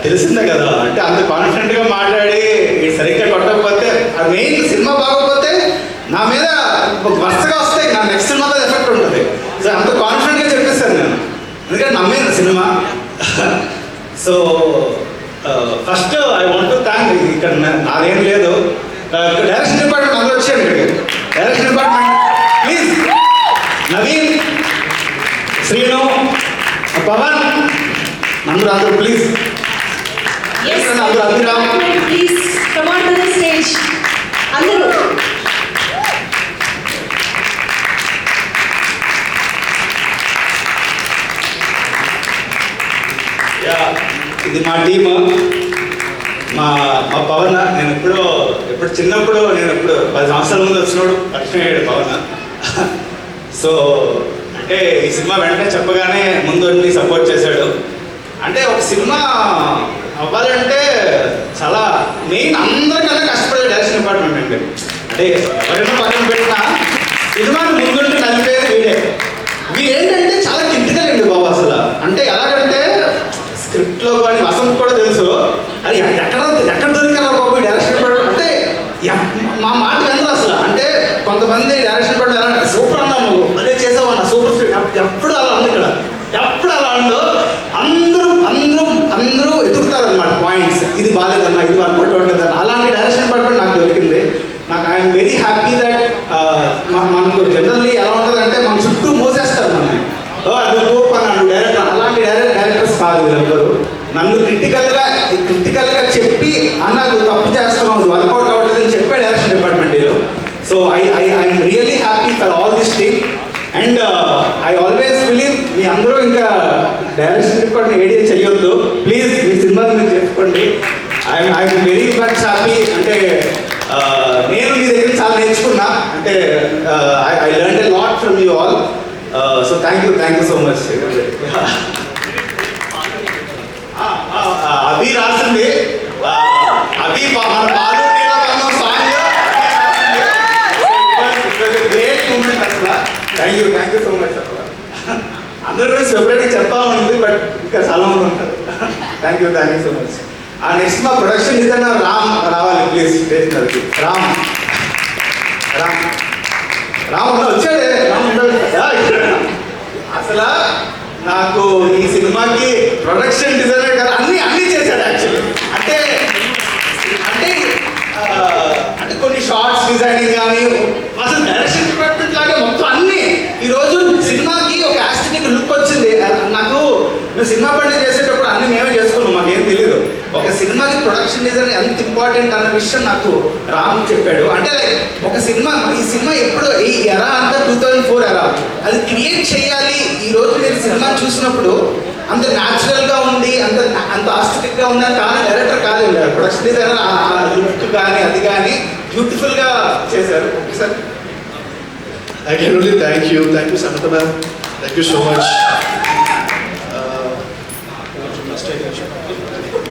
తెలిసిందే కదా, అంటే అంత కాన్ఫిడెంట్గా మాట్లాడి సరిగ్గా కొట్టకపోతే, అది మెయిన్ సినిమా బాగోకపోతే నా మీద వరుసగా వస్తాయి, నా నెక్స్ట్ సినిమాలో ఎఫెక్ట్ ఉంటుంది. సో అంత కాన్ఫిడెంట్గా చెప్పేస్తాను నేను, ఎందుకంటే నమ్మేను cinema. So first I want to thank, ఇక్కడ నాదేం లేదు, డైరెక్షన్ డిపార్ట్మెంట్ అందరూ వచ్చాను ఇక్కడికి. Direction department please, Naveen, Srinu, Pavan, అందరూ please. Please come on to the stage అందరూ. ఇది మా టీమ్, మా పవన్. నేను ఎప్పుడు చిన్నప్పుడు, నేను ఎప్పుడు 10 సంవత్సరాల ముందు వచ్చినప్పుడు పరిచయం అయ్యాడు పవన్. సో అంటే ఈ సినిమా వెంటనే చెప్పగానే ముందు సపోర్ట్ చేశాడు. అంటే ఒక సినిమా అవ్వాలంటే చాలా మెయిన్ అందరికన్నా కష్టపడే డైరెక్షన్ డిపార్ట్మెంట్ అండి. అంటే ఎవరైనా పక్కన పెట్టినా సినిమాని ముందుంటే నలిపేది వీడేంటంటే చాలా క్రిటికల్ అండి బాబు అసలు. అంటే ఎలాగంటే స్క్రిప్ట్లో కానీ వసంత్ కూడా తెలుసు, అది ఎక్కడ దొరికారు బాబు డైరెక్షన్ డిపార్ట్మెంట్ అంటే మా మాట వినరు అసలు. అంటే కొంతమంది డైరెక్షన్ డిపార్ట్మెంట్ సూపర్ అన్నాను, అదే చేసామన్నా సూపర్ స్క్రిప్ట్, ఎప్పుడు అలా ఉంది ఇక్కడ, ఎప్పుడు అలా ఉండో అందరూ ఎదుగుతారు అనమాట పాయింట్స్. ఇది బాగాలేదన్నా, ఇది వర్కౌట్ అవ్వలేదన్నా. అలాంటి డైరెక్షన్ డిపార్ట్మెంట్ నాకు దొరికింది. నాకు ఐఎమ్ వెరీ హ్యాపీ దట్. మనకు జనరల్లీ ఎలా ఉంటుంది అంటే మన చుట్టూ మోసేస్తారు మనల్ని, అది గోప్ అన్నాడు డైరెక్టర్. అలాంటి డైరెక్టర్స్ కాదు వీళ్ళందరూ. నన్ను క్రిటికల్గా చెప్పి అన్నది తప్పు చేస్తున్నావు, వర్కౌట్ అవ్వట్లేదని చెప్పే డైరెక్షన్ డిపార్ట్మెంట్ వీళ్ళు. So I'm really happy for all this team. And I always believe me అందరూ ఇంకా డైరెక్షన్ డిపార్ట్మెంట్ ఏడియా చేయొద్దు ప్లీజ్, మీ సినిమాలు మీరు చేసుకోండి. I am very much happy. అంటే నేను మీ దగ్గర చాలా నేర్చుకున్నా. అంటే I learn a lot from you all. So thank you so much. Abhi రాసింది, అభి మన బాలు సాంగ్ గ్రేట్ మూమెంట్ అసలు. థ్యాంక్ యూ సో మచ్ అసలు. అందరూ సెపరేట్గా చెప్తా ఉంది, బట్ ఇంకా చాలా మంది ఉంటారు. Thank you so much. Next మా ప్రొడక్షన్ డిజైనర్ రామ్ రావాలి ప్లీజ్ స్టేషనరీకి. రామ్ వచ్చాడే, రామ్ అసలు నాకు ఈ సినిమాకి ప్రొడక్షన్ డిజైనర్ కదా అన్నీ చేశాడు యాక్చువల్లీ. అంటే కొన్ని షార్ట్స్ డిజైనింగ్ కానీ అసలు డైరెక్షన్ డిపార్ట్మెంట్ లాగే మొత్తం అన్నీ. ఈరోజు సినిమాకి ఒక యాస్థెటిక్ లుక్ వచ్చింది. నాకు మేము సినిమా పని చేసేటప్పుడు అన్నీ మేమే చేసుకున్నాం, మాకేం తెలియదు. ఒక సినిమాకి ప్రొడక్షన్ డిజైన్ ఎంత ఇంపార్టెంట్ అన్న విషయం నాకు రామ్ చెప్పాడు. అంటే ఒక ఈ సినిమా ఎప్పుడు ఈ ఎరా అంతా 2004 ఎరా, అది క్రియేట్ చేయాలి. ఈరోజు మీరు సినిమా చూసినప్పుడు అంత న్యాచురల్గా ఉంది, అంత ఆస్థెటిక్గా ఉందని కానీ డైరెక్టర్ కాదు, ప్రొడక్షన్ డిజైనర్ ఆ లుక్ కానీ అది కానీ బ్యూటిఫుల్గా చేశారు. Okay sir, I can only thank you Samantha ma'am, thank you so much.